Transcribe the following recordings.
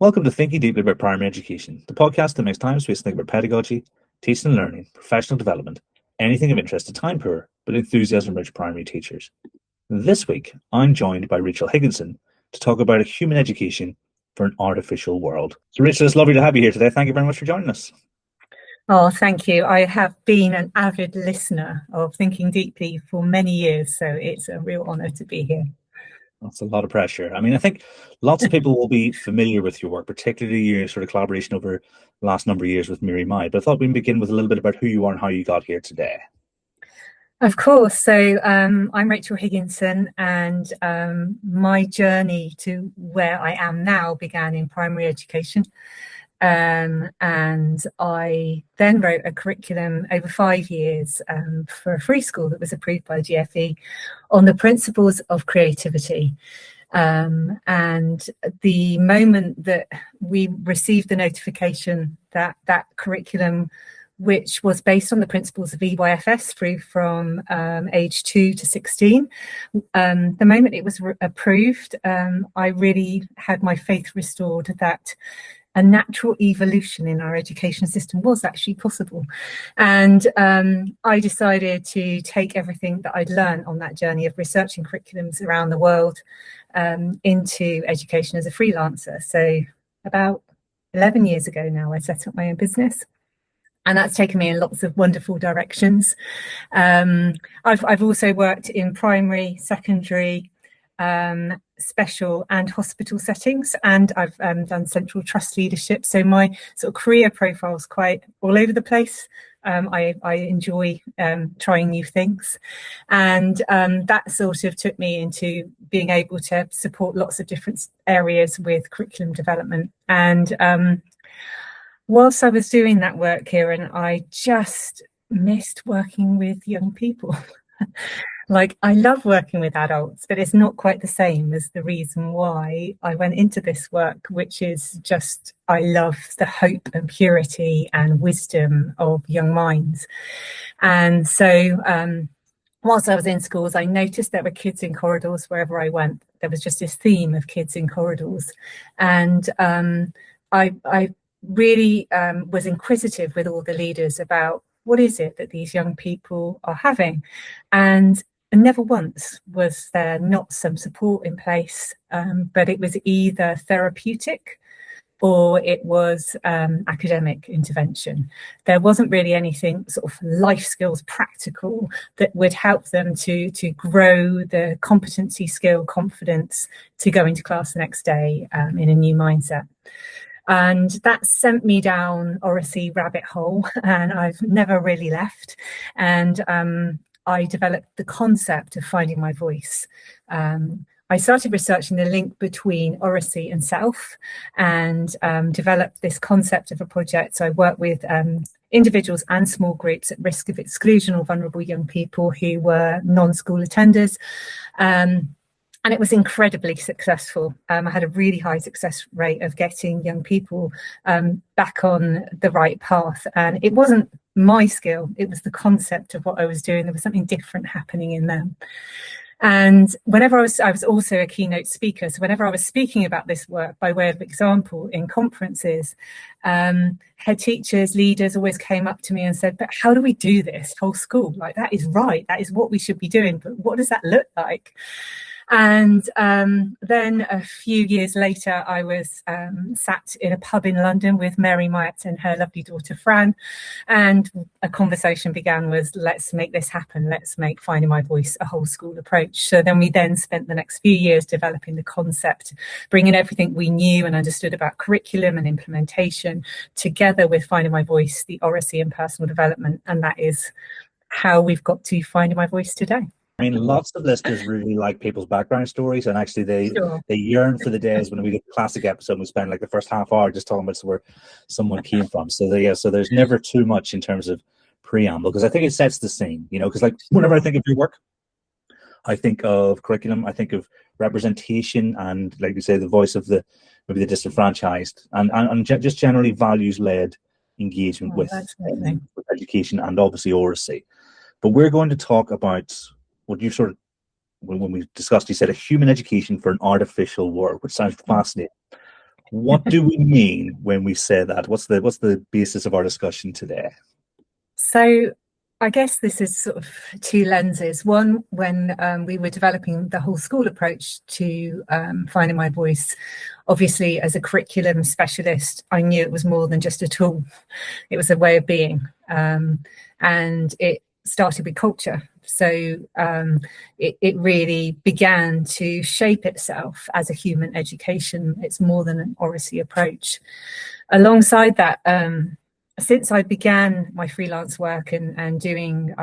Welcome to Thinking Deeply About Primary Education, the podcast that makes time space think about pedagogy, teaching and learning, professional development, anything of interest to time poor but enthusiasm-rich primary teachers. This week, I'm joined by Rachel Higginson to talk about a human education for an artificial world. So, Rachel, it's lovely to have you here today. Thank you very much for joining us. Oh, thank you. I have been an avid listener of Thinking Deeply for many years, so it's a real honour to be here. That's a lot of pressure. I mean, I think lots of people will be familiar with your work, particularly your sort of collaboration over the last number of years with Miri Mai. But I thought we'd begin with a little bit about who you are and how you got here today. Of course. So I'm Rachel Higginson, and my journey to where I am now began in primary education. And I then wrote a curriculum over 5 years for a free school that was approved by GFE on the principles of creativity. And the moment that we received the notification that that curriculum, which was based on the principles of EYFS through from age 2 to 16. The moment it was approved, I really had my faith restored that a natural evolution in our education system was actually possible. And I decided to take everything that I'd learned on that journey of researching curriculums around the world into education as a freelancer. So about 11 years ago now, I set up my own business. And that's taken me in lots of wonderful directions. I've also worked in primary, secondary, special and hospital settings, and I've done central trust leadership. So my sort of career profile is quite all over the place. I enjoy trying new things, and that sort of took me into being able to support lots of different areas with curriculum development. And whilst I was doing that work, Kieran, I just missed working with young people. Like, I love working with adults, but it's not quite the same as the reason why I went into this work, which is just, I love the hope and purity and wisdom of young minds. And so whilst I was in schools, I noticed there were kids in corridors wherever I went. There was just this theme of kids in corridors. And I really was inquisitive with all the leaders about what is it that these young people are having. And never once was there not some support in place, but it was either therapeutic or it was academic intervention. There wasn't really anything sort of life skills practical that would help them to grow the competency, skill, confidence to go into class the next day in a new mindset. And that sent me down oracy rabbit hole, and I've never really left. And I developed the concept of finding my voice. I started researching the link between oracy and self, and developed this concept of a project. So I work with individuals and small groups at risk of exclusion or vulnerable young people who were non-school attenders. And it was incredibly successful. I had a really high success rate of getting young people back on the right path. And it wasn't my skill, it was the concept of what I was doing. There was something different happening in them. And whenever I was also a keynote speaker. So whenever I was speaking about this work by way of example in conferences, head teachers, leaders always came up to me and said, but how do we do this whole school? Like, that is right. That is what we should be doing. But what does that look like? And then a few years later, I was sat in a pub in London with Mary Myatt and her lovely daughter, Fran. And a conversation began was, let's make this happen. Let's make Finding My Voice a whole school approach. So then we then spent the next few years developing the concept, bringing everything we knew and understood about curriculum and implementation together with Finding My Voice, the oracy and personal development. And that is how we've got to Finding My Voice today. I mean, lots of listeners really like people's background stories, and actually they yearn for the days when we get the classic episode and we spend like the first half hour just talking about where someone came from. So there's never too much in terms of preamble, because I think it sets the scene, because like whenever I think of your work, I think of curriculum, I think of representation, and like you say, the voice of maybe the disenfranchised, and just generally values-led engagement with education and obviously oracy. But we're going to talk about what you sort of, when we discussed, you said a human education for an artificial world, which sounds fascinating. What do we mean when we say that? What's the basis of our discussion today? So I guess this is sort of two lenses. One, when we were developing the whole school approach to finding my voice, obviously as a curriculum specialist, I knew it was more than just a tool. It was a way of being. And it started with culture. So it really began to shape itself as a human education. It's more than an oracy approach. Alongside that, since I began my freelance work and doing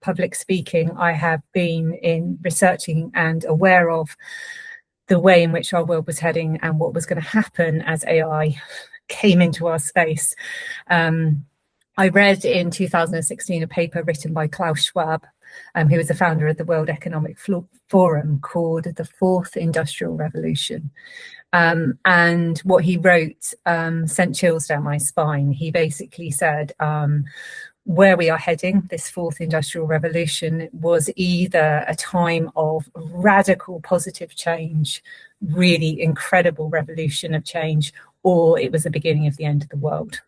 public speaking, I have been in researching and aware of the way in which our world was heading and what was going to happen as AI came into our space. I read in 2016 a paper written by Klaus Schwab, who was the founder of the World Economic Forum, called The Fourth Industrial Revolution. And what he wrote sent chills down my spine. He basically said, where we are heading, this fourth industrial revolution, was either a time of radical positive change, really incredible revolution of change, or it was the beginning of the end of the world.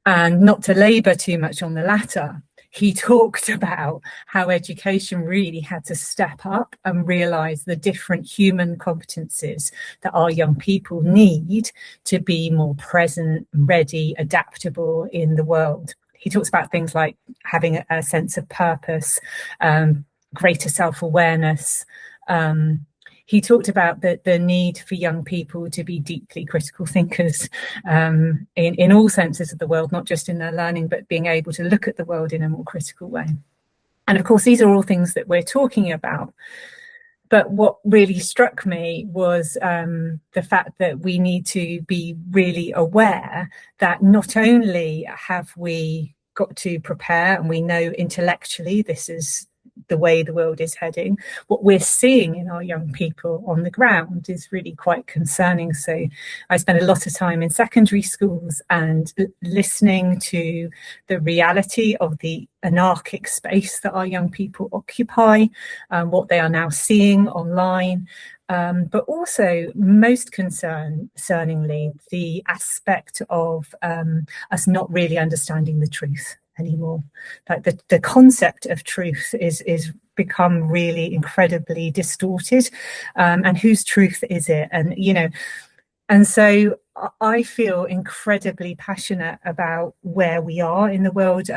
And not to labour too much on the latter, he talked about how education really had to step up and realise the different human competencies that our young people need to be more present, ready, adaptable in the world. He talks about things like having a sense of purpose, greater self-awareness. He talked about the need for young people to be deeply critical thinkers in all senses of the world, not just in their learning, but being able to look at the world in a more critical way. And of course, these are all things that we're talking about. But what really struck me was the fact that we need to be really aware that not only have we got to prepare, and we know intellectually this is the way the world is heading, what we're seeing in our young people on the ground is really quite concerning. So I spend a lot of time in secondary schools and listening to the reality of the anarchic space that our young people occupy, what they are now seeing online, but also most concerningly, the aspect of us not really understanding the truth anymore. Like the concept of truth is become really incredibly distorted, and whose truth is it? And and so I feel incredibly passionate about where we are in the world.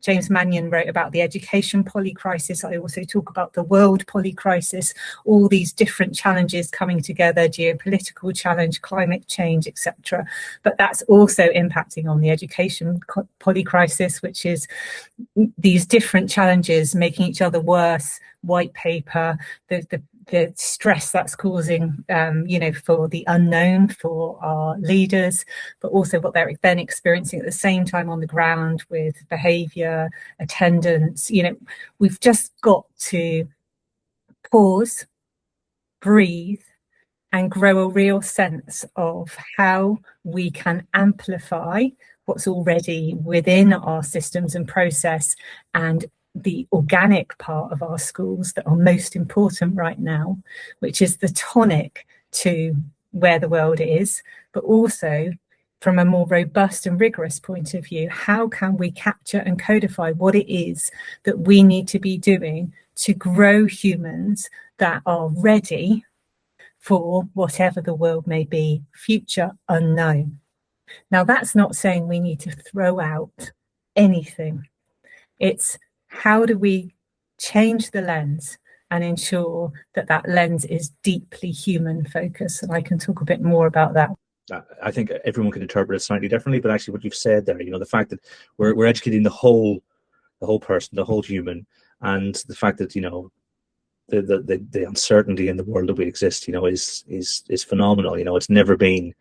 James Mannion wrote about the education polycrisis. I also talk about the world polycrisis, all these different challenges coming together, geopolitical challenge, climate change, etc. But that's also impacting on the education polycrisis, which is these different challenges making each other worse, white paper, the stress that's causing, for the unknown, for our leaders, but also what they're then experiencing at the same time on the ground with behaviour, attendance. We've just got to pause, breathe, and grow a real sense of how we can amplify what's already within our systems and process, and the organic part of our schools that are most important right now, which is the tonic to where the world is, but also from a more robust and rigorous point of view, how can we capture and codify what it is that we need to be doing to grow humans that are ready for whatever the world may be, future unknown. Now, that's not saying we need to throw out anything. It's how do we change the lens and ensure that that lens is deeply human focused? And I can talk a bit more about that. I think everyone can interpret it slightly differently, but actually what you've said there, the fact that we're educating the whole person, the whole human, and the fact that, the uncertainty in the world that we exist, is phenomenal. It's never been,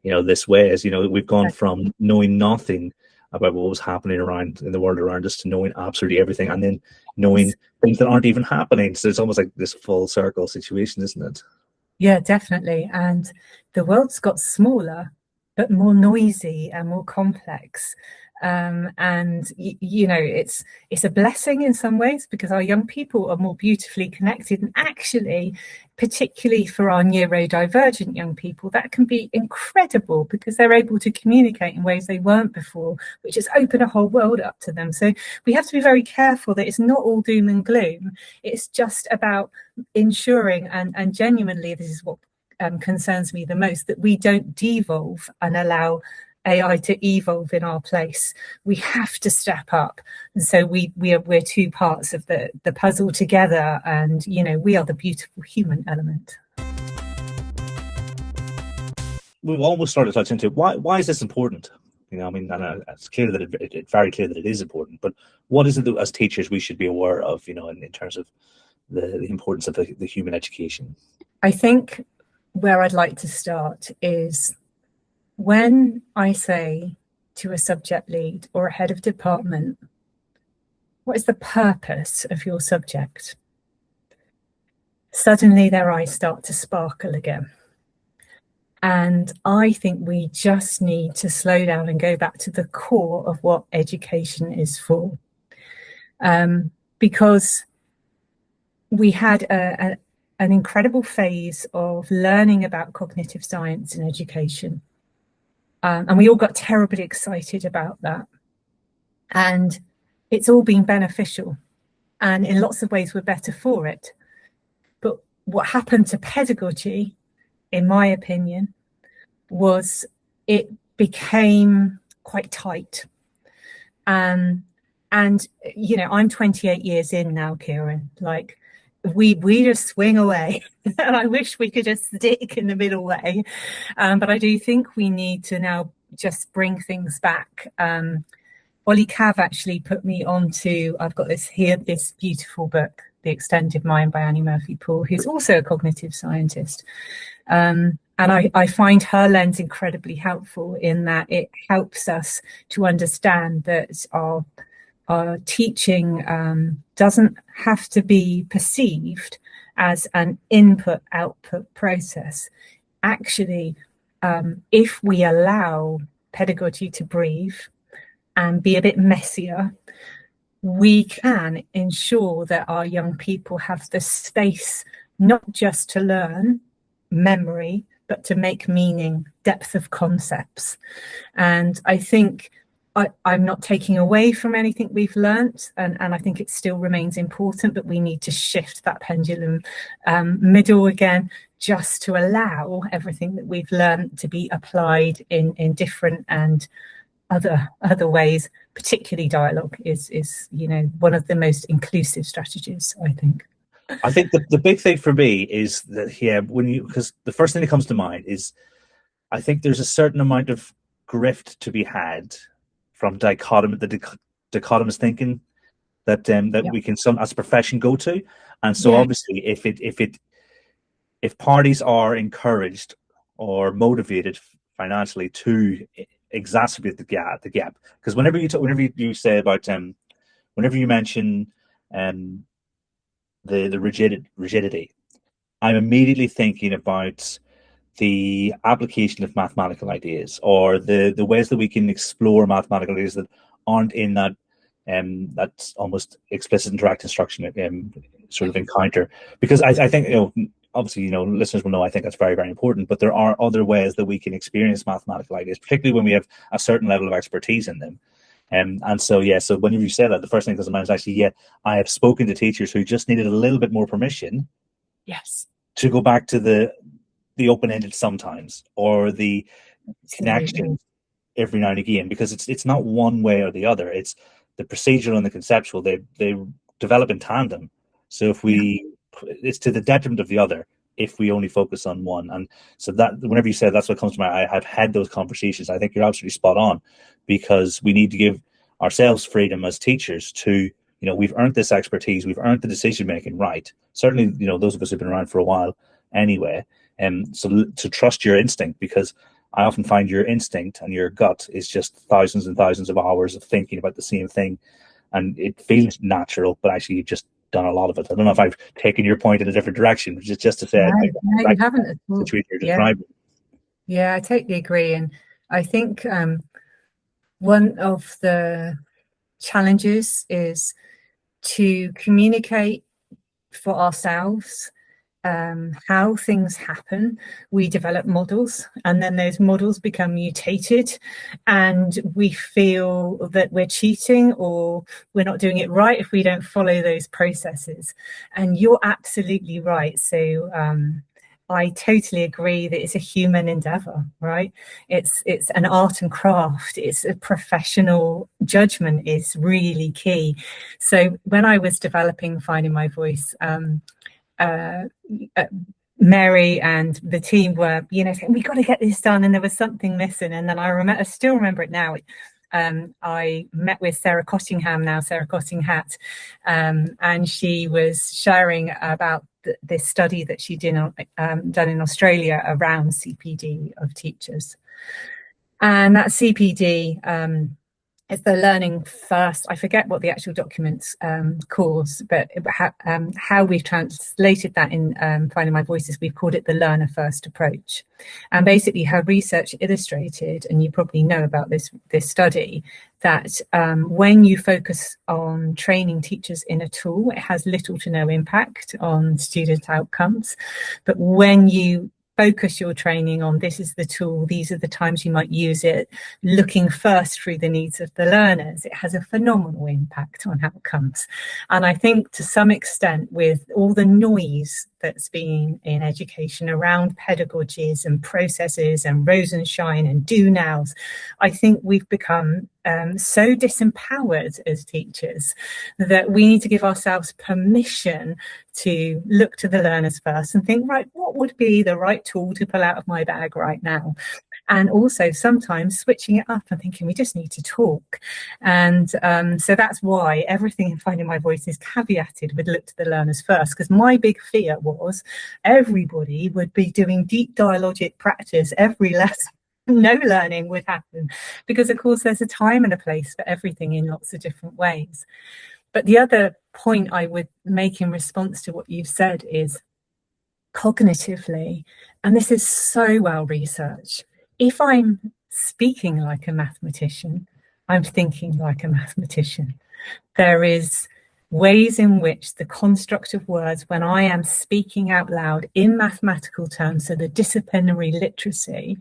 this way. As we've gone from knowing nothing about what was happening around in the world around us to knowing absolutely everything, and then knowing things that aren't even happening. So it's almost like this full circle situation, isn't it? Yeah, definitely. And the world's got smaller but more noisy and more complex. And it's a blessing in some ways, because our young people are more beautifully connected, and actually, particularly for our neurodivergent young people, that can be incredible, because they're able to communicate in ways they weren't before, which has opened a whole world up to them. So we have to be very careful that it's not all doom and gloom. It's just about ensuring, and genuinely this is what concerns me the most, that we don't devolve and allow AI to evolve in our place. We have to step up, and so we're two parts of the puzzle together, and we are the beautiful human element. We've almost started to touch into why is this important? I mean, and it's clear that it's very clear that it is important. But what is it that as teachers we should be aware of? In terms of the importance of the human education. I think where I'd like to start is, when I say to a subject lead or a head of department, what is the purpose of your subject? Suddenly their eyes start to sparkle again. And I think we just need to slow down and go back to the core of what education is for. Because we had an incredible phase of learning about cognitive science in education. And we all got terribly excited about that. And it's all been beneficial. And in lots of ways, we're better for it. But what happened to pedagogy, in my opinion, was it became quite tight. And I'm 28 years in now, Kieran. Like, we just swing away. And I wish we could just stick in the middle way. But I do think we need to now just bring things back. Ollie Cav actually put me onto, I've got this beautiful book, The Extended Mind by Annie Murphy-Poole, who's also a cognitive scientist. And I find her lens incredibly helpful, in that it helps us to understand that our teaching doesn't have to be perceived as an input-output process. Actually, if we allow pedagogy to breathe and be a bit messier, we can ensure that our young people have the space not just to learn memory, but to make meaning, depth of concepts. And I think I'm not taking away from anything we've learnt, and I think it still remains important, but we need to shift that pendulum middle again, just to allow everything that we've learnt to be applied in different and other ways. Particularly dialogue is one of the most inclusive strategies, I think. I think the big thing for me is that, because the first thing that comes to mind is, I think there's a certain amount of grift to be had from the dichotomous thinking that we can, as a profession, go to. And so obviously if parties are encouraged or motivated financially to exacerbate the gap, because whenever you say about whenever you mention the rigidity, I'm immediately thinking about the application of mathematical ideas, or the ways that we can explore mathematical ideas that aren't in that that's almost explicit direct instruction sort of encounter. Because I think, obviously, listeners will know, I think that's very, very important, but there are other ways that we can experience mathematical ideas, particularly when we have a certain level of expertise in them. And so whenever you say that, the first thing that comes to mind is actually, I have spoken to teachers who just needed a little bit more permission. Yes. To go back to the open-ended sometimes, or the connection every now and again, because it's not one way or the other. It's the procedural and the conceptual. They develop in tandem. So it's to the detriment of the other if we only focus on one. And so that, whenever you say that's what comes to mind, I've had those conversations. I think you're absolutely spot on, because we need to give ourselves freedom as teachers to, we've earned this expertise, we've earned the decision making right. Certainly, those of us who've been around for a while anyway. So to trust your instinct, because I often find your instinct and your gut is just thousands and thousands of hours of thinking about the same thing, and it feels natural, but actually you've just done a lot of it. I don't know if I've taken your point in a different direction, just to say, no, you haven't at all. Situation you're describing. Yeah, I totally agree. And I think one of the challenges is to communicate for ourselves how things happen. We develop models, and then those models become mutated, and we feel that we're cheating or we're not doing it right if we don't follow those processes. And you're absolutely right. So I totally agree that it's a human endeavor, right? It's an art and craft. It's a professional judgment is really key. So when I was developing Finding My Voice, uh, Mary and the team were, saying, we got to get this done. And there was something missing. And then I still remember it now. I met with Sarah Cottingham, now Sarah Cottinghat, and she was sharing about this study that she did done in Australia around CPD of teachers. And that CPD it's the learning first. I forget what the actual document's calls, but how we've translated that in Finding My Voice is we've called it the learner first approach. And basically her research illustrated, and you probably know about this study, that when you focus on training teachers in a tool, it has little to no impact on student outcomes. But when you focus your training on this is the tool, these are the times you might use it, looking first through the needs of the learners, it has a phenomenal impact on outcomes. And I think to some extent, with all the noise that's been in education around pedagogies and processes and rose and shine and do nows, I think we've become so disempowered as teachers that we need to give ourselves permission to look to the learners first and think, right, what would be the right tool to pull out of my bag right now? And also sometimes switching it up and thinking we just need to talk. And so that's why everything in Finding My Voice is caveated with look to the learners first, because my big fear was everybody would be doing deep dialogic practice every lesson. No learning would happen, because of course there's a time and a place for everything in lots of different ways. But the other point I would make in response to what you've said is cognitively, and this is so well researched, if I'm speaking like a mathematician, I'm thinking like a mathematician. There is ways in which the construct of words, when I am speaking out loud in mathematical terms, so the disciplinary literacy,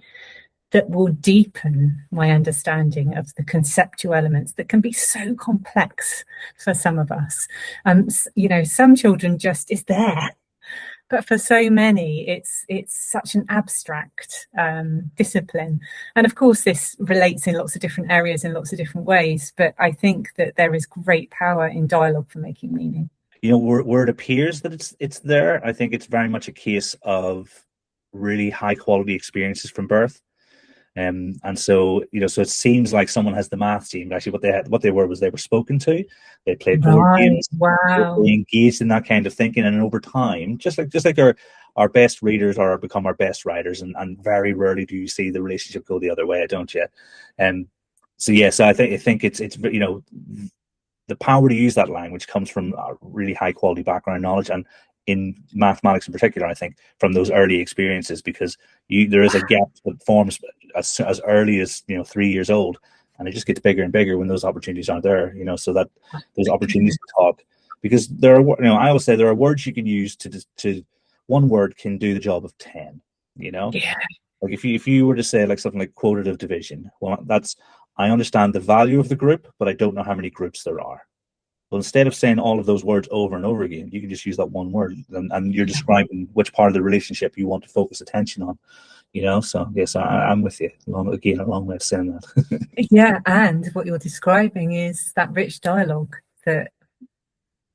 that will deepen my understanding of the conceptual elements that can be so complex for some of us. Some children just is there, but for so many, it's such an abstract discipline. And of course, this relates in lots of different areas in lots of different ways. But I think that there is great power in dialogue for making meaning. Where it appears that it's there, I think it's very much a case of really high quality experiences from birth. And so so it seems like someone has the math team. Actually, what they were spoken to. They played board games. Wow. They engaged in that kind of thinking, and over time, just like our best readers are become our best writers, and very rarely do you see the relationship go the other way, don't you? And so I think it's the power to use that language comes from a really high quality background knowledge, and in mathematics in particular, I think from those early experiences, because there is a gap that forms as early as 3 years old, and it just gets bigger and bigger when those opportunities aren't there. So that those opportunities to talk, because there are I always say there are words you can use to one word can do the job of 10. Yeah. Like if you were to say like something like quotative division, well, that's I understand the value of the group, but I don't know how many groups there are. Well, instead of saying all of those words over and over again, you can just use that one word, and you're describing which part of the relationship you want to focus attention on. So yes, I'm with you. A long way of saying that. Yeah, and what you're describing is that rich dialogue that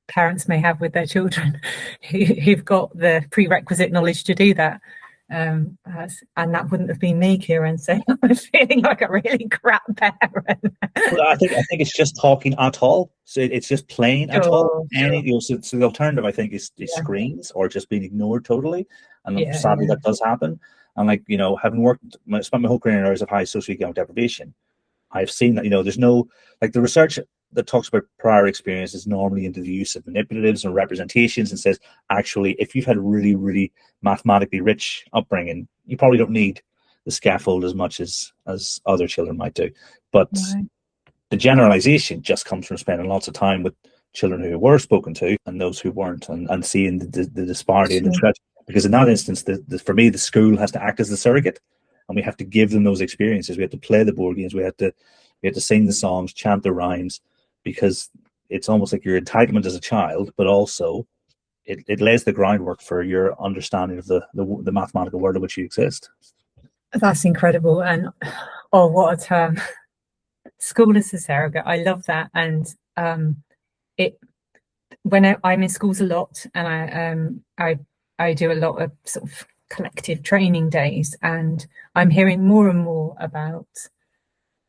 parents may have with their children who've got the prerequisite knowledge to do that. And that wouldn't have been me, Kieran, so I'm feeling like a really crap parent. Well, I think it's just talking at all. So it's just playing at all. Sure. So the alternative, I think, is screens or just being ignored totally. And sadly, that does happen. And having spent my whole career in areas of high socioeconomic deprivation, I've seen that there's no the research that talks about prior experience is normally into the use of manipulatives and representations, and says actually if you've had really really mathematically rich upbringing, you probably don't need the scaffold as much as other children might do. But the generalization just comes from spending lots of time with children who were spoken to and those who weren't, and seeing the disparity in the tragedy. Because in that instance, for me, the school has to act as the surrogate, and we have to give them those experiences. We have to play the board games. We have to sing the songs, chant the rhymes, because it's almost like your entitlement as a child, but also it lays the groundwork for your understanding of the mathematical world in which you exist. That's incredible. And oh, what a term. School as a surrogate. I love that. And when I'm in schools a lot, and I do a lot of sort of collective training days, and I'm hearing more and more about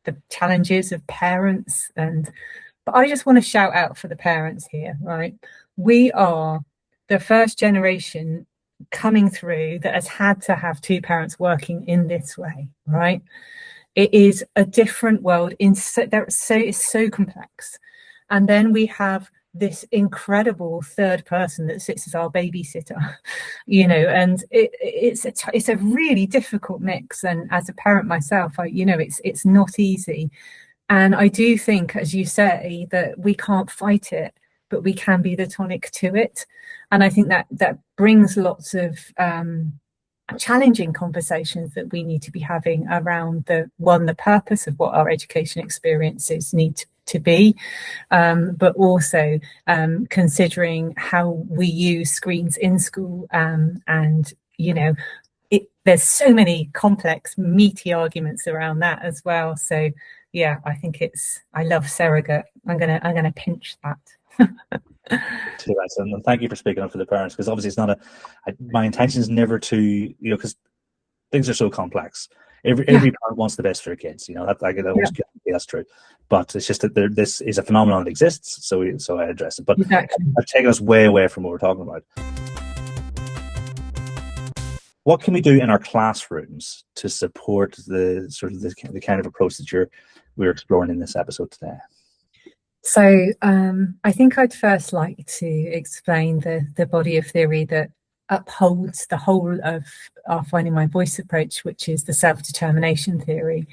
the challenges of parents. But I just want to shout out for the parents here, right? We are the first generation coming through that has had to have two parents working in this way, right? It is a different world. It's so complex. And then we have this incredible third person that sits as our babysitter, and it's a really difficult mix. And as a parent myself, it's not easy. And I do think, as you say, that we can't fight it, but we can be the tonic to it. And I think that brings lots of challenging conversations that we need to be having around the purpose of what our education experiences need to be, but also considering how we use screens in school, and there's so many complex, meaty arguments around that as well. So yeah, I think I love surrogate. I'm gonna pinch that. And thank you for speaking up for the parents, because obviously it's not my intention is never to, because things are so complex. Every parent wants the best for their kids, that's true. But it's just that this is a phenomenon that exists, so I address it. But exactly. I've taken us way away from what we're talking about. What can we do in our classrooms to support the kind of approach that we're exploring in this episode today? So I think I'd first like to explain the body of theory that upholds the whole of our Finding My Voice approach, which is the self-determination theory.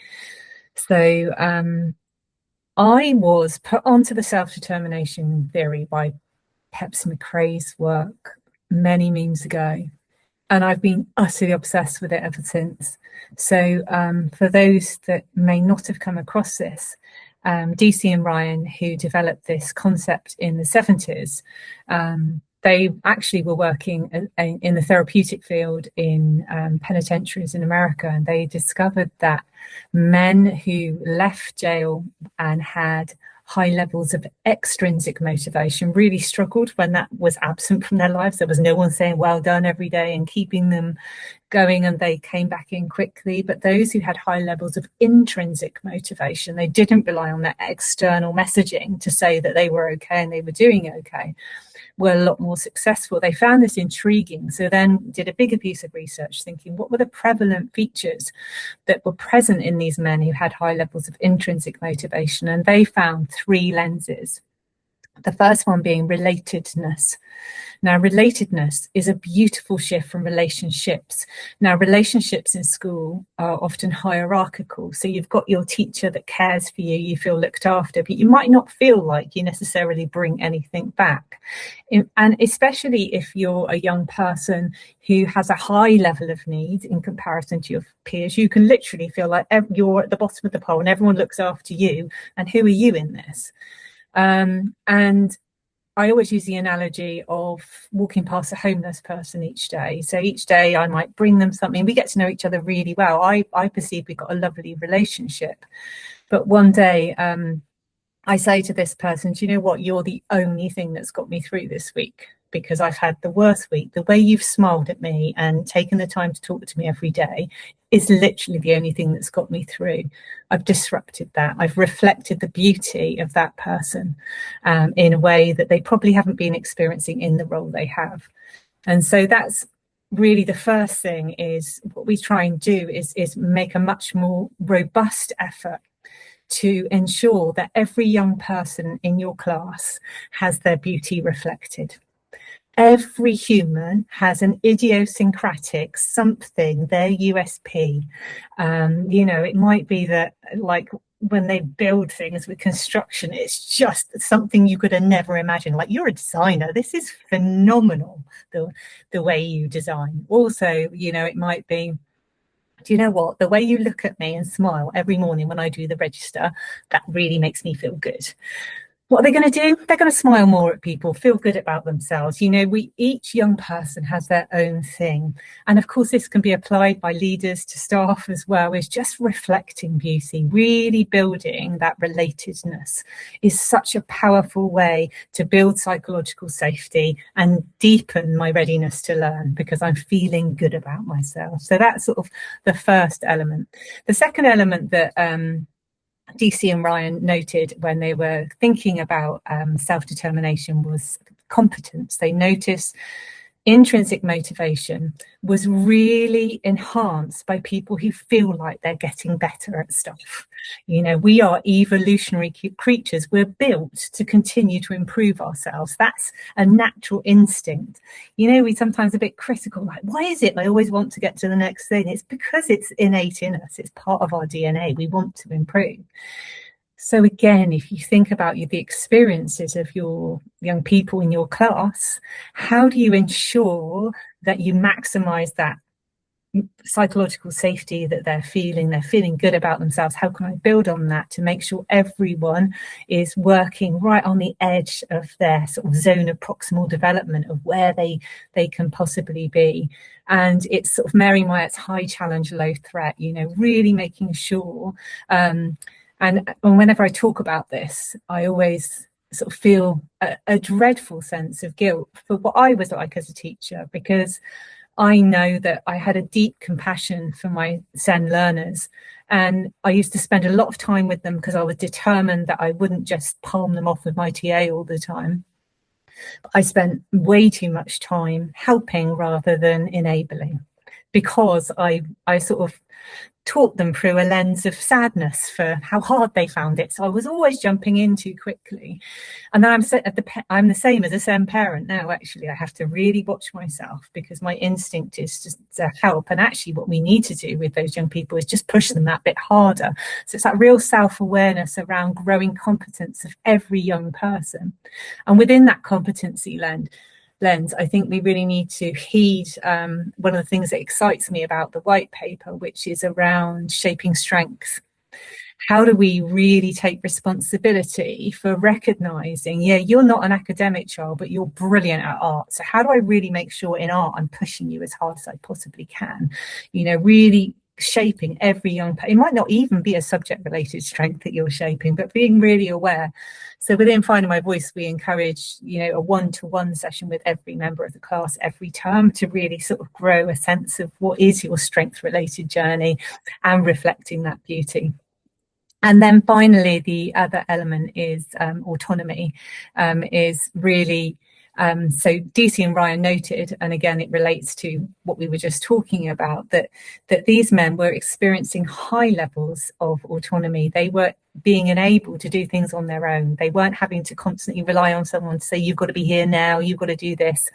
So I was put onto the self-determination theory by Peps McRae's work many moons ago, and I've been utterly obsessed with it ever since. So for those that may not have come across this, DC and Ryan, who developed this concept in the 70s, they actually were working in the therapeutic field in penitentiaries in America, and they discovered that men who left jail and had high levels of extrinsic motivation really struggled when that was absent from their lives. There was no one saying well done every day and keeping them going, and they came back in quickly. But those who had high levels of intrinsic motivation, they didn't rely on that external messaging to say that they were okay and they were doing okay, were a lot more successful. They found this intriguing, so then did a bigger piece of research thinking, what were the prevalent features that were present in these men who had high levels of intrinsic motivation? And they found three lenses. The first one being relatedness. Now, relatedness is a beautiful shift from relationships. Now, relationships in school are often hierarchical. So you've got your teacher that cares for you, you feel looked after, but you might not feel like you necessarily bring anything back. And especially if you're a young person who has a high level of need in comparison to your peers, you can literally feel like you're at the bottom of the pole and everyone looks after you. And who are you in this? And I always use the analogy of walking past a homeless person each day. So each day I might bring them something. We get to know each other really well. I perceive we've got a lovely relationship. But one day I say to this person, do you know what? You're the only thing that's got me through this week, because I've had the worst week. The way you've smiled at me and taken the time to talk to me every day is literally the only thing that's got me through. I've disrupted that. I've reflected the beauty of that person in a way that they probably haven't been experiencing in the role they have. And so that's really the first thing. Is what we try and do is make a much more robust effort to ensure that every young person in your class has their beauty reflected. Every human has an idiosyncratic something, their USP. It might be that, like, when they build things with construction, it's just something you could have never imagined. Like, you're a designer, this is phenomenal, the way you design. Also, it might be, do you know what? The way you look at me and smile every morning when I do the register, that really makes me feel good. What are they going to do? They're going to smile more at people, feel good about themselves. Each young person has their own thing. And of course, this can be applied by leaders to staff as well, is just reflecting beauty, really building that relatedness is such a powerful way to build psychological safety and deepen my readiness to learn because I'm feeling good about myself. So that's sort of the first element. The second element that, DC and Ryan noted when they were thinking about self-determination was competence. They noticed intrinsic motivation was really enhanced by people who feel like they're getting better at stuff. We are evolutionary creatures. We're built to continue to improve ourselves. That's a natural instinct. We sometimes a bit critical, like, why is it I always want to get to the next thing? It's because it's innate in us. It's part of our DNA. We want to improve. So again, if you think about the experiences of your young people in your class, how do you ensure that you maximize that psychological safety that they're feeling good about themselves? How can I build on that to make sure everyone is working right on the edge of their sort of zone of proximal development of where they can possibly be? And it's sort of Mary Myatt's high challenge, low threat, really making sure, and whenever I talk about this, I always sort of feel a dreadful sense of guilt for what I was like as a teacher, because I know that I had a deep compassion for my SEN learners, and I used to spend a lot of time with them because I was determined that I wouldn't just palm them off with my TA all the time. I spent way too much time helping rather than enabling, because I sort of taught them through a lens of sadness for how hard they found it. So I was always jumping in too quickly. And then I'm the same as a SEN parent now. Actually, I have to really watch myself because my instinct is just to help. And actually what we need to do with those young people is just push them that bit harder. So it's that real self-awareness around growing competence of every young person. And within that competency lens, I think we really need to heed one of the things that excites me about the white paper, which is around shaping strengths. How do we really take responsibility for recognizing, you're not an academic child, but you're brilliant at art. So how do I really make sure in art I'm pushing you as hard as I possibly can? Really shaping every young person. It might not even be a subject related strength that you're shaping, but being really aware. So within Finding My Voice, we encourage, a one-to-one session with every member of the class every term to really sort of grow a sense of what is your strength related journey and reflecting that beauty. And then finally, the other element is autonomy, is really, so DC and Ryan noted, and again, it relates to what we were just talking about, that these men were experiencing high levels of autonomy. They were being enabled to do things on their own. They weren't having to constantly rely on someone to say, you've got to be here now, you've got to do this.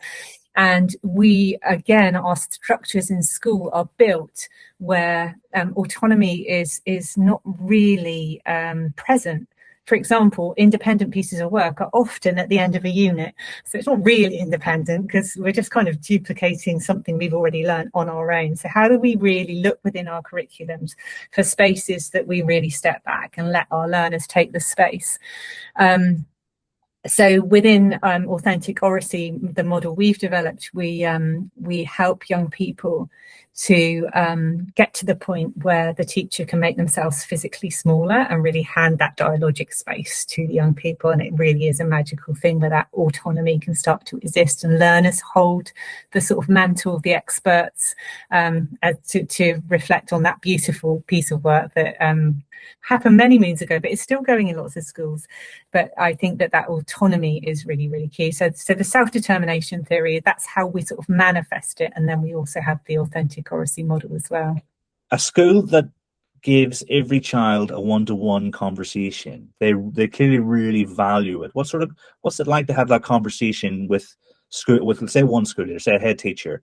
And we, again, our structures in school are built where autonomy is not really present. For example, independent pieces of work are often at the end of a unit. So it's not really independent because we're just kind of duplicating something we've already learned on our own. So how do we really look within our curriculums for spaces that we really step back and let our learners take the space? So within authentic oracy, the model we've developed, we help young people to get to the point where the teacher can make themselves physically smaller and really hand that dialogic space to the young people. And it really is a magical thing where that autonomy can start to exist and learners hold the sort of mantle of the experts to reflect on that beautiful piece of work that happened many moons ago, but it's still going in lots of schools. But I think that autonomy is really, really key. So the self-determination theory, that's how we sort of manifest it. And then we also have the authentic oracy model as well. A school that gives every child a one-to-one conversation, they clearly really value it. What's it like to have that conversation with school, with say one school leader, say a head teacher,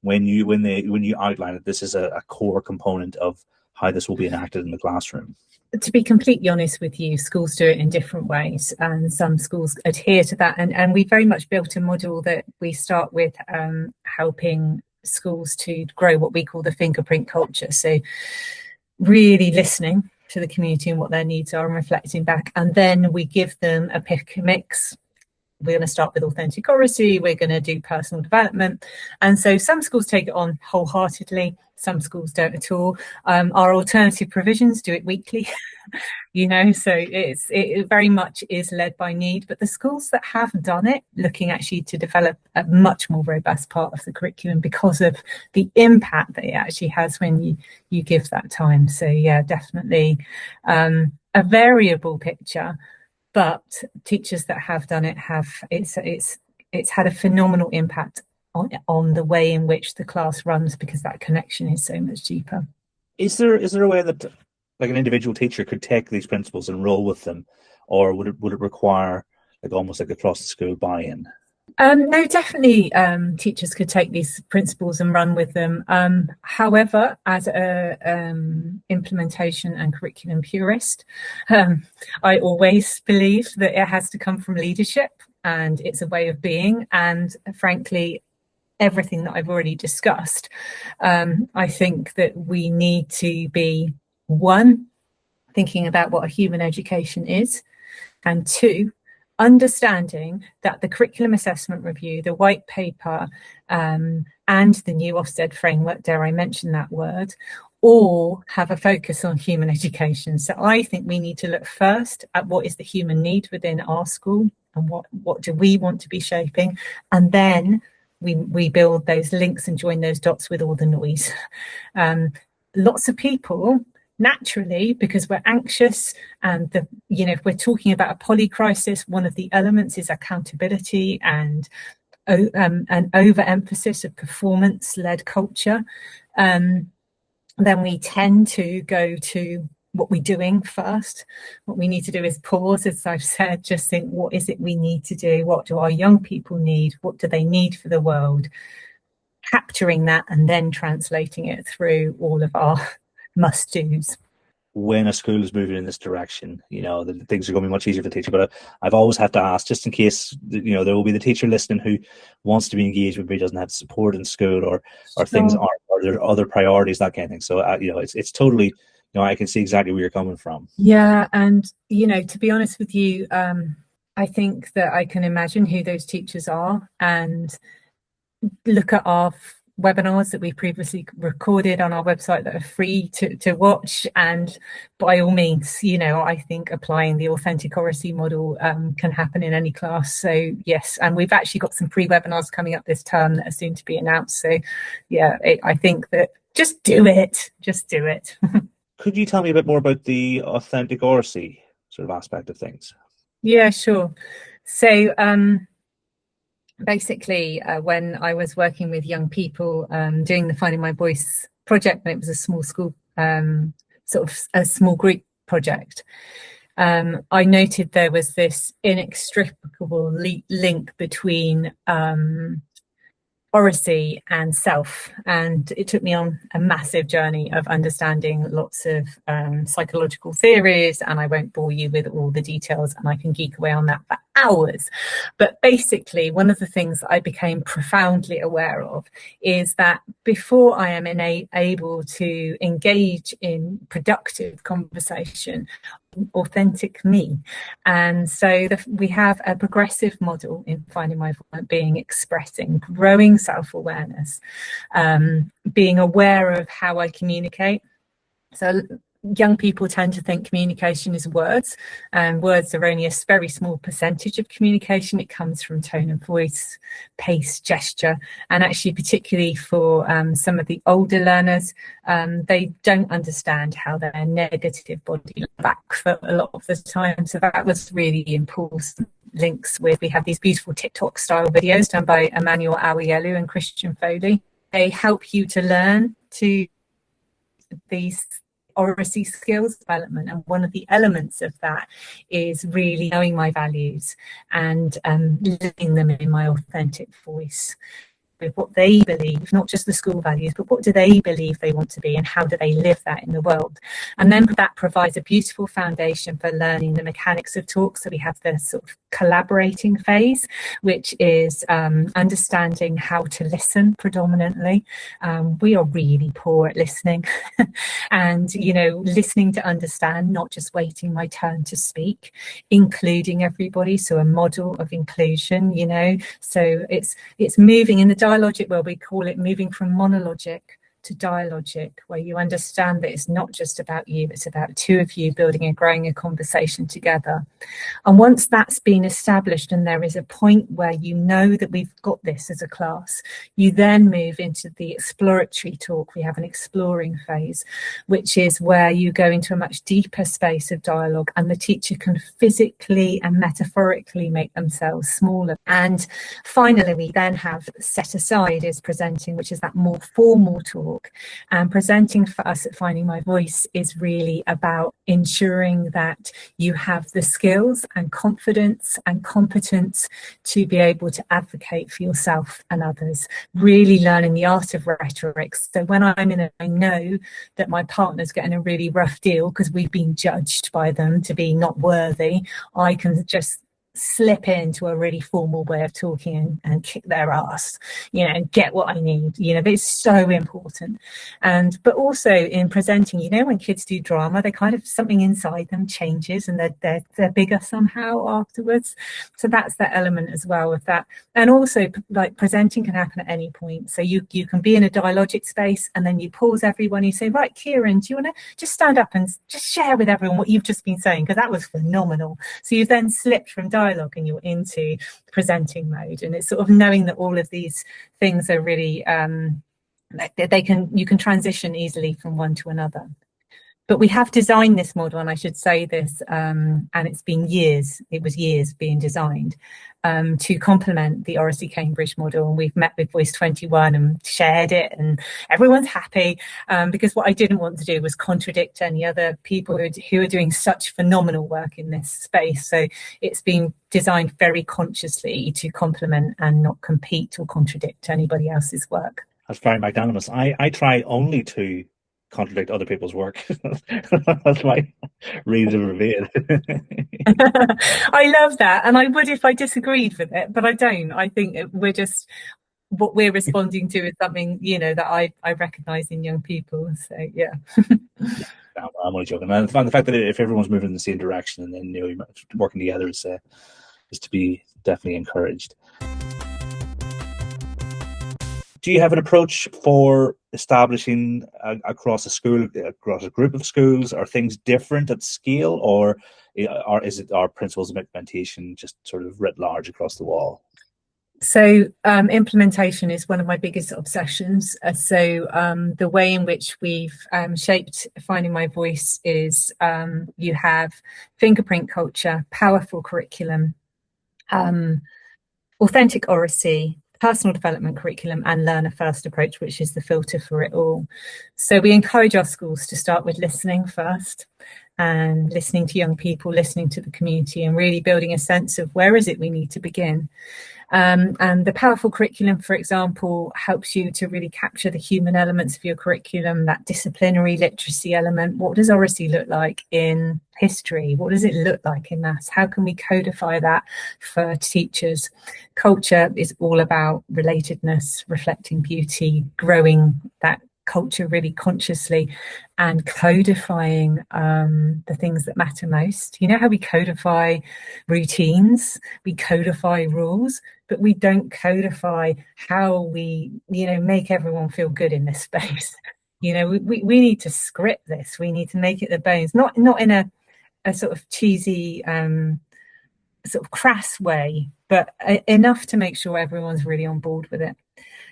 when you outline it, this is a core component of how this will be enacted in the classroom? To be completely honest with you, schools do it in different ways, and some schools adhere to that. And we very much built a model that we start with helping schools to grow what we call the fingerprint culture. So really listening to the community and what their needs are and reflecting back. And then we give them a pick mix. We're going to start with authentic oracy. We're going to do personal development. And so some schools take it on wholeheartedly. Some schools don't at all. Our alternative provisions do it weekly, so it very much is led by need. But the schools that have done it, looking actually to develop a much more robust part of the curriculum because of the impact that it actually has when you give that time. So yeah, definitely a variable picture, but teachers that have done it it's had a phenomenal impact on the way in which the class runs, because that connection is so much deeper. Is there a way that like an individual teacher could take these principles and roll with them, or would it require like almost like across the school buy-in? No, definitely teachers could take these principles and run with them. However, as a implementation and curriculum purist, I always believe that it has to come from leadership, and it's a way of being. And frankly, everything that I've already discussed, I think that we need to be, one, thinking about what a human education is, and two, understanding that the curriculum assessment review, the white paper, and the new Ofsted framework, dare I mention that word, all have a focus on human education. So I think we need to look first at what is the human need within our school and what do we want to be shaping, and then we build those links and join those dots with all the noise. Lots of people naturally, because we're anxious, and if we're talking about a poly crisis, one of the elements is accountability and an overemphasis of performance-led culture. Then we tend to go to what we're doing first. What we need to do is pause, as I've said, just think, what is it we need to do? What do our young people need? What do they need for the world? Capturing that and then translating it through all of our must-dos. When a school is moving in this direction, the things are going to be much easier for the teacher. But I've always had to ask, just in case, there will be the teacher listening who wants to be engaged but maybe doesn't have support in school, or things aren't, or there are other priorities, that kind of thing. So, it's totally, I can see exactly where you're coming from. Yeah, and to be honest with you, I think that I can imagine who those teachers are and look at our webinars that we previously recorded on our website that are free to watch, and by all means, I think applying the authentic oracy model can happen in any class. So yes, and we've actually got some pre-webinars coming up this term that are soon to be announced. So yeah, I think that just do it. Could you tell me a bit more about the authentic oracy sort of aspect of things? Yeah, sure. So basically, when I was working with young people doing the Finding My Voice project, when it was a small school, sort of a small group project, I noted there was this inextricable link between oracy and self, and it took me on a massive journey of understanding lots of psychological theories, and I won't bore you with all the details, and I can geek away on that for hours. But basically, one of the things that I became profoundly aware of is that before I am able to engage in productive conversation, authentic me. And so we have a progressive model in Finding My Voice, being expressing, growing self-awareness, being aware of how I communicate. So young people tend to think communication is words, and words are only a very small percentage of communication. It comes from tone of voice, pace, gesture, and actually particularly for some of the older learners, they don't understand how their negative body back for a lot of the time. So that was really important. Links with, we have these beautiful TikTok style videos done by Emmanuel Awielu and Christian Foley. They help you to learn to these oracy skills development. And one of the elements of that is really knowing my values and living them in my authentic voice, with what they believe, not just the school values, but what do they believe they want to be and how do they live that in the world. And then that provides a beautiful foundation for learning the mechanics of talk. So we have the sort of collaborating phase, which is understanding how to listen predominantly. We are really poor at listening and, you know, listening to understand, not just waiting my turn to speak, including everybody. So a model of inclusion, you know, so it's moving in the dialogic world, we call it moving from monologic to dialogic, where you understand that it's not just about you, it's about two of you building and growing a conversation together. And once that's been established and there is a point where you know that we've got this as a class, you then move into the exploratory talk. We have an exploring phase, which is where you go into a much deeper space of dialogue and the teacher can physically and metaphorically make themselves smaller. And finally, we then have set aside is presenting, which is that more formal talk. And presenting for us at Finding My Voice is really about ensuring that you have the skills and confidence and competence to be able to advocate for yourself and others, really learning the art of rhetoric. So when I'm in it, I know that my partner's getting a really rough deal because we've been judged by them to be not worthy, I can just slip into a really formal way of talking and kick their ass, you know, and get what I need, you know. But it's so important. And but also in presenting, you know, when kids do drama, they kind of, something inside them changes and they're bigger somehow afterwards. So that's that element as well with that. And also, like, presenting can happen at any point. So you can be in a dialogic space and then you pause everyone, you say, right, Kieran, do you want to just stand up and just share with everyone what you've just been saying, because that was phenomenal. So you've then slipped from dialogue and you're into presenting mode. And it's sort of knowing that all of these things are really you can transition easily from one to another. But we have designed this model, and I should say this, and it's been years, it was years being designed, to complement the Oracy Cambridge model. And we've met with Voice 21 and shared it, and everyone's happy, because what I didn't want to do was contradict any other people who are doing such phenomenal work in this space. So it's been designed very consciously to complement and not compete or contradict anybody else's work. That's very magnanimous. I try only to contradict other people's work. That's my reason of it. I love that, and I would if I disagreed with it, but I don't. I think we're just, what we're responding to is something, you know, that I recognise in young people. So yeah. I'm only joking. And the fact that if everyone's moving in the same direction and then, you know, working together is to be definitely encouraged. Do you have an approach for establishing across a school, across a group of schools? Are things different at scale, or is it our principles of implementation just sort of writ large across the wall? So implementation is one of my biggest obsessions. The way in which we've shaped Finding My Voice is you have fingerprint culture, powerful curriculum, authentic oracy, personal development curriculum, and learner first approach, which is the filter for it all. So we encourage our schools to start with listening first, and listening to young people, listening to the community, and really building a sense of where is it we need to begin. And the powerful curriculum, for example, helps you to really capture the human elements of your curriculum, that disciplinary literacy element. What does oracy look like in history? What does it look like in maths? How can we codify that for teachers? Culture is all about relatedness, reflecting beauty, growing that culture really consciously, and codifying the things that matter most. You know how we codify routines, we codify rules, but we don't codify how we, you know, make everyone feel good in this space. You know, we need to script this. We need to make it the bones, not in a sort of cheesy, sort of crass way, but enough to make sure everyone's really on board with it.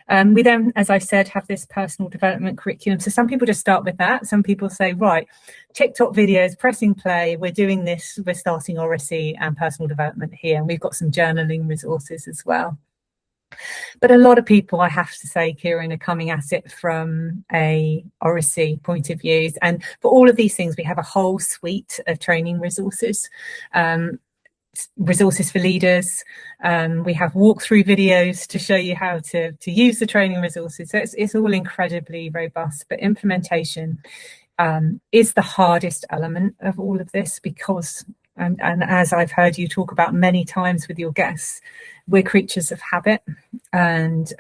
We then, as I said, have this personal development curriculum. So some people just start with that. Some people say, right, TikTok videos, pressing play, we're doing this, we're starting oracy and personal development here. And we've got some journaling resources as well. But a lot of people, I have to say, Kieran, are coming at it from a oracy point of view. And for all of these things, we have a whole suite of training resources. Resources for leaders. We have walkthrough videos to show you how to use the training resources. So it's all incredibly robust, but implementation is the hardest element of all of this because, and as I've heard you talk about many times with your guests, we're creatures of habit, and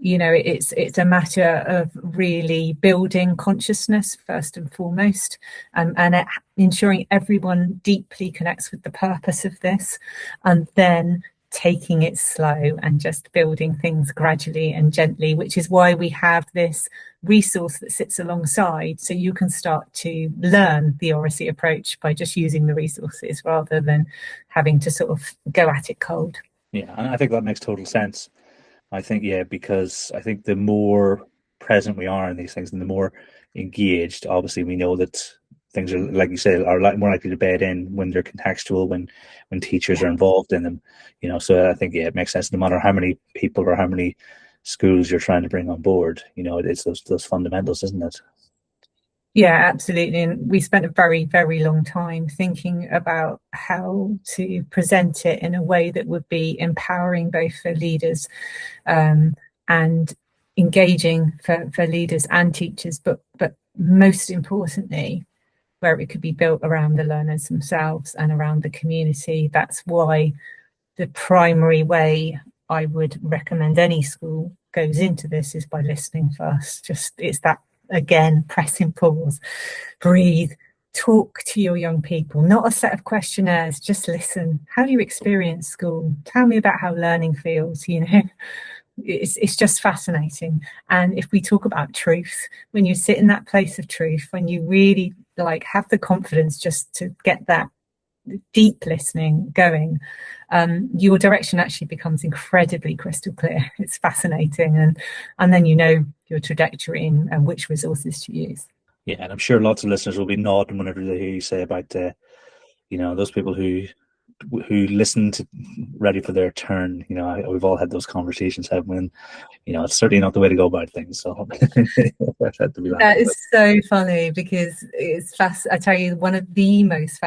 it's a matter of really building consciousness first and foremost, and ensuring everyone deeply connects with the purpose of this, and then taking it slow and just building things gradually and gently, which is why we have this resource that sits alongside, so you can start to learn the oracy approach by just using the resources rather than having to sort of go at it cold. Yeah, and I think that makes total sense. I think, yeah, because I think the more present we are in these things and the more engaged, obviously we know that things are, like you say, are more likely to bed in when they're contextual, when teachers are involved in them, so I think, yeah, it makes sense. No matter how many people or how many schools you're trying to bring on board, it's those fundamentals, isn't it? Yeah, absolutely. And we spent a very, very long time thinking about how to present it in a way that would be empowering both for leaders and engaging for leaders and teachers, but most importantly, where it could be built around the learners themselves and around the community. That's why the primary way I would recommend any school goes into this is by listening first. It's that, again, pressing pause, breathe, talk to your young people, not a set of questionnaires, just listen. How do you experience school? Tell me about how learning feels, It's just fascinating. And if we talk about truth, when you sit in that place of truth, when you really have the confidence just to get that deep listening going, your direction actually becomes incredibly crystal clear. It's fascinating, and then your trajectory and which resources to use. Yeah, and I'm sure lots of listeners will be nodding whenever they hear you say about those people who listened ready for their turn. We've all had those conversations, haven't we? It's certainly not the way to go about things. So that is so funny because I tell you, one of the most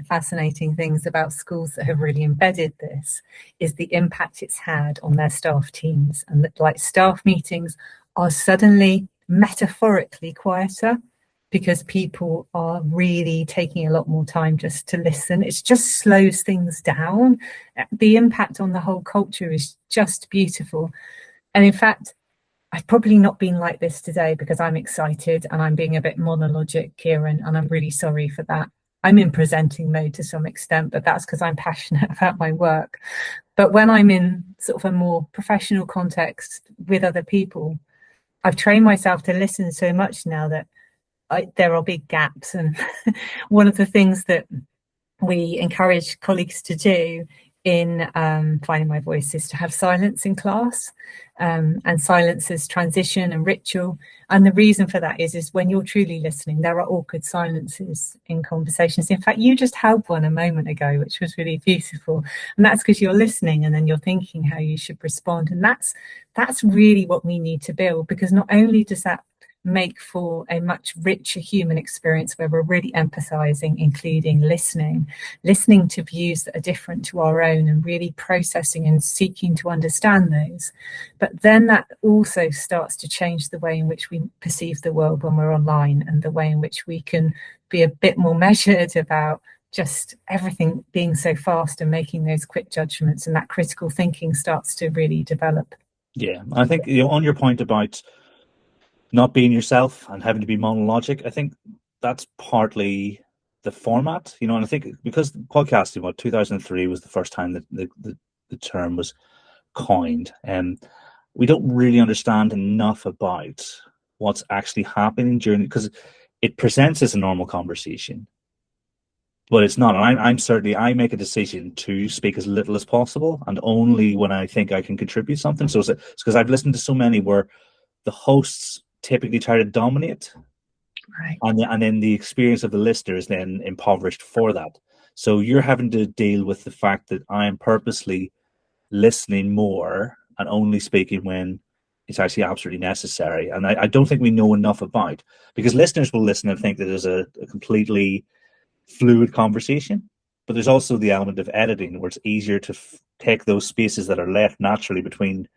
fascinating things about schools that have really embedded this is the impact it's had on their staff teams, and that staff meetings are suddenly metaphorically quieter because people are really taking a lot more time just to listen. It just slows things down. The impact on the whole culture is just beautiful. And in fact, I've probably not been like this today because I'm excited and I'm being a bit monologic, Kieran, and I'm really sorry for that. I'm in presenting mode to some extent, but that's because I'm passionate about my work. But when I'm in sort of a more professional context with other people, I've trained myself to listen so much now that there are big gaps. And one of the things that we encourage colleagues to do in finding my voice is to have silence in class, and silence as transition and ritual. And the reason for that is when you're truly listening, there are awkward silences in conversations. In fact, you just held one a moment ago, which was really beautiful. And that's because you're listening and then you're thinking how you should respond. And that's really what we need to build, because not only does that make for a much richer human experience where we're really empathizing, including listening to views that are different to our own and really processing and seeking to understand those. But then that also starts to change the way in which we perceive the world when we're online, and the way in which we can be a bit more measured about just everything being so fast and making those quick judgments, and that critical thinking starts to really develop. Yeah, I think on your point about not being yourself and having to be monologic, I think that's partly the format, and I think because podcasting, 2003 was the first time that the term was coined, and we don't really understand enough about what's actually happening because it presents as a normal conversation, but it's not. And I make a decision to speak as little as possible and only when I think I can contribute something. So it's because I've listened to so many where the hosts typically try to dominate, right, and then the experience of the listener is then impoverished for that. So you're having to deal with the fact that I am purposely listening more and only speaking when it's actually absolutely necessary. And I don't think we know enough about, because listeners will listen and think that there's a completely fluid conversation, but there's also the element of editing where it's easier to take those spaces that are left naturally between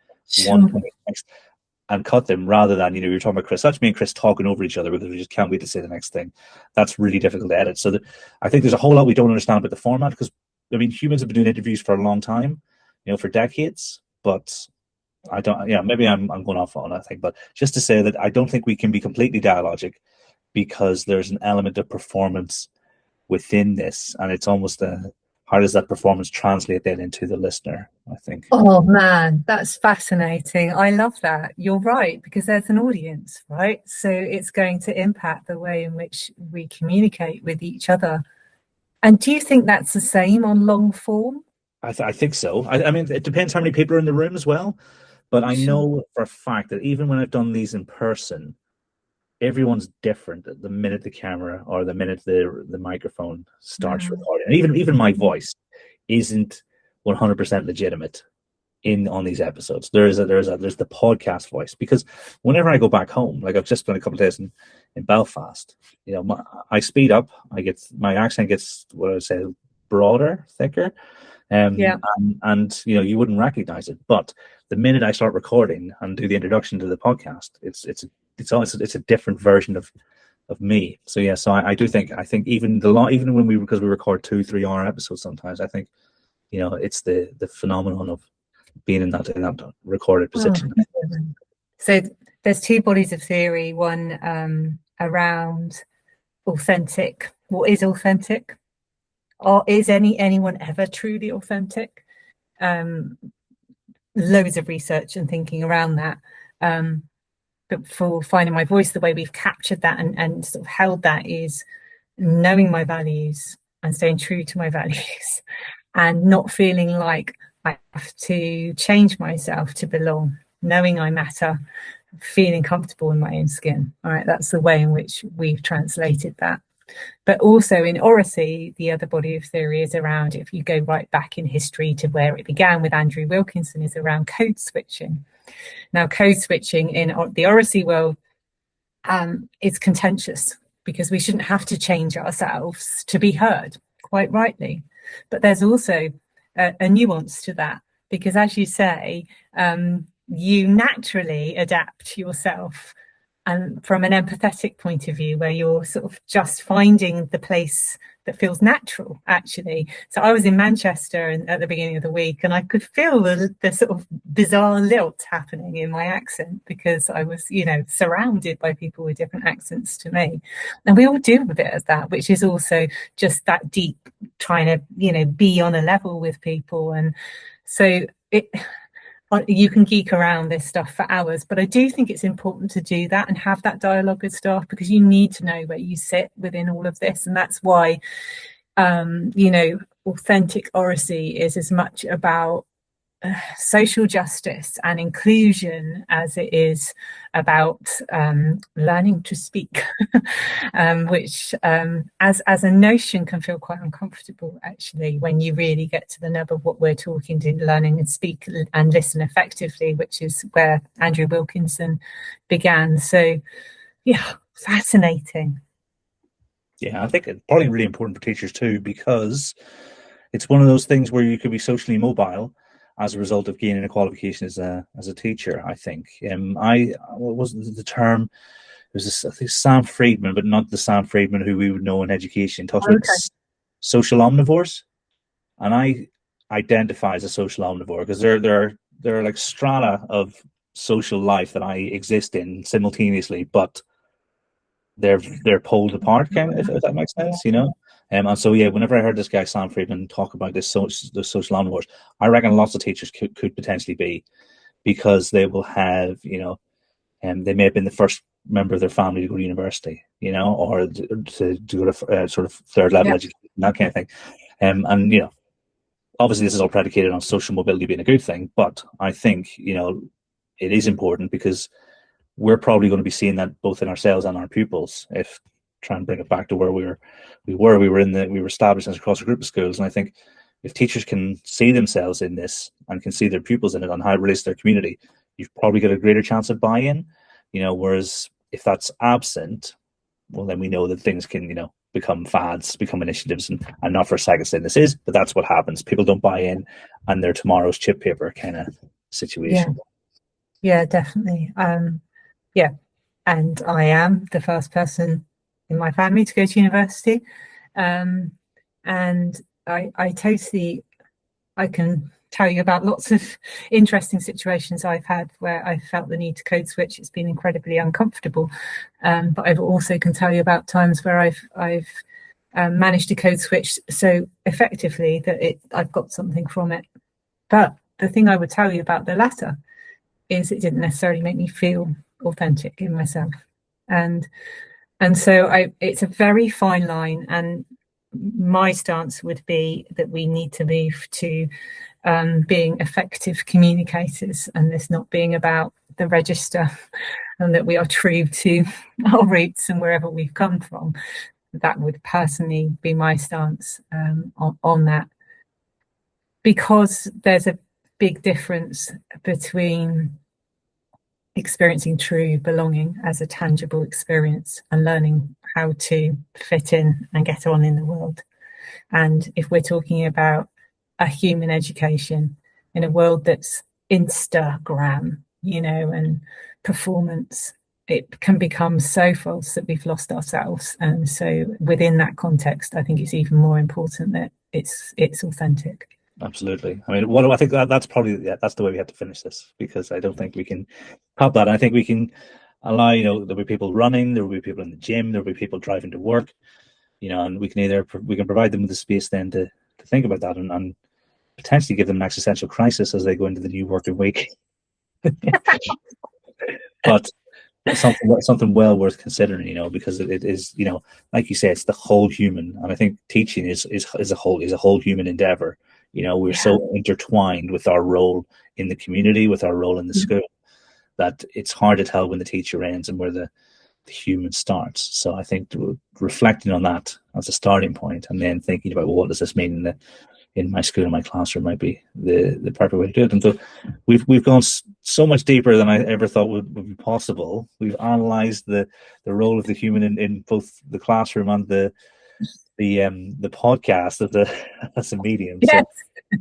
one point next and cut them, rather than, you're talking about Chris. That's me and Chris talking over each other because we just can't wait to say the next thing. That's really difficult to edit. So I think there's a whole lot we don't understand about the format, because humans have been doing interviews for a long time, for decades, but I don't, maybe I'm going off on that thing, but just to say that I don't think we can be completely dialogic, because there's an element of performance within this, and it's almost how does that performance translate then into the listener, I think. Oh man, that's fascinating. I love that. You're right, because there's an audience, right? So it's going to impact the way in which we communicate with each other. And do you think that's the same on long form? I think so. I mean, it depends how many people are in the room as well, but I know for a fact that even when I've done these in person, everyone's different the minute the camera or the minute the microphone starts recording. And even my voice isn't 100% legitimate on these episodes. There's the podcast voice, because whenever I go back home, like I've just spent a couple of days in Belfast, I speed up, my accent gets, what I would say, broader, thicker. And you wouldn't recognize it, but the minute I start recording and do the introduction to the podcast, it's a different version of me. So yeah, so I do think even when we record 2-3 hour episodes sometimes, I think it's the phenomenon of being in that recorded position. So there's two bodies of theory, one around authentic. What is authentic? Or is anyone ever truly authentic? Loads of research and thinking around that. But for Finding My Voice, the way we've captured that and sort of held that is knowing my values and staying true to my values, and not feeling like I have to change myself to belong, knowing I matter, feeling comfortable in my own skin. All right, that's the way in which we've translated that. But also in oracy, the other body of theory is around, if you go right back in history to where it began with Andrew Wilkinson, is around code switching. Now, code switching in the oracy world is contentious, because we shouldn't have to change ourselves to be heard, quite rightly. But there's also a nuance to that, because as you say, you naturally adapt yourself, and from an empathetic point of view, where you're sort of just finding the place that feels natural, actually. So I was in Manchester at the beginning of the week, and I could feel the sort of bizarre lilt happening in my accent, because I was, surrounded by people with different accents to me. And we all do a bit of that, which is also just that deep trying to, be on a level with people. And so you can geek around this stuff for hours, but I do think it's important to do that and have that dialogue with staff, because you need to know where you sit within all of this. And that's why, authentic oracy is as much about social justice and inclusion as it is about learning to speak, which as a notion can feel quite uncomfortable, actually, when you really get to the nub of what we're talking to, learning and speak and listen effectively, which is where Andrew Wilkinson began. So yeah, fascinating. Yeah, I think it's probably really important for teachers too, because it's one of those things where you could be socially mobile as a result of gaining a qualification as a teacher. I think what was the term? It was this, I think, Sam Friedman, but not the Sam Friedman who we would know in education. Talks about social omnivores, and I identify as a social omnivore, because there are like strata of social life that I exist in simultaneously, but they're pulled apart, kind of, if that makes sense, and so yeah, whenever I heard this guy Sam Friedman talk about the social omnivores, I reckon lots of teachers could potentially be, because they will have, and they may have been the first member of their family to go to university, or to go to sort of third level education, that kind of thing, and obviously this is all predicated on social mobility being a good thing, but I think it is important, because we're probably going to be seeing that both in ourselves and our pupils. If try and bring it back to where we were established as across a group of schools, and I think if teachers can see themselves in this and can see their pupils in it and how it relates to their community, you've probably got a greater chance of buy-in. Whereas if that's absent, well, then we know that things can, become fads, become initiatives, and not for a second saying this is, but that's what happens. People don't buy in, and they're tomorrow's chip paper kind of situation. Yeah, definitely. Yeah, and I am the first person in my family to go to university, and I can tell you about lots of interesting situations I've had where I felt the need to code switch. It's been incredibly uncomfortable, but I also can tell you about times where I've managed to code switch so effectively that I've got something from it. But the thing I would tell you about the latter is it didn't necessarily make me feel authentic in myself, and so it's a very fine line, and my stance would be that we need to move to being effective communicators, and this not being about the register, and that we are true to our roots and wherever we've come from. That would personally be my stance on that, because there's a big difference between experiencing true belonging as a tangible experience and learning how to fit in and get on in the world. And if we're talking about a human education in a world that's Instagram, and performance, it can become so false that we've lost ourselves. And so within that context, I think it's even more important that it's authentic. Absolutely. I mean, I think that's probably, that's the way we have to finish this, because I don't think we can top that. I think we can allow, there'll be people running, there will be people in the gym, there will be people driving to work, and we can provide them with the space then to think about that and potentially give them an existential crisis as they go into the new working week. But something well worth considering, because it is, like you say, it's the whole human, and I think teaching is a whole human endeavor. We're so intertwined with our role in the community, with our role in the school, that it's hard to tell when the teacher ends and where the human starts. So I think reflecting on that as a starting point, and then thinking about, well, what does this mean in my school, in my classroom, might be the proper way to do it. And so we've gone so much deeper than I ever thought would be possible. We've analysed the role of the human in both the classroom and the podcast as a medium. Yes.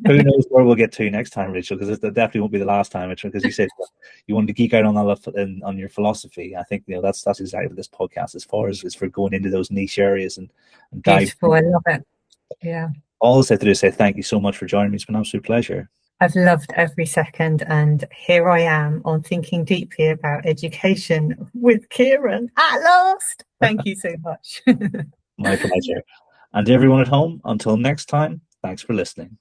So who knows where we'll get to next time, Rachel, because that definitely won't be the last time, because you said you wanted to geek out on your philosophy. I think that's exactly what this podcast is for, is for going into those niche areas and dive. Beautiful. I love it. Yeah. All I have to do is say thank you so much for joining me. It's been an absolute pleasure. I've loved every second, and here I am on Thinking Deeply About Education with Kieran at last. Thank you so much. My pleasure. And everyone at home, until next time, thanks for listening.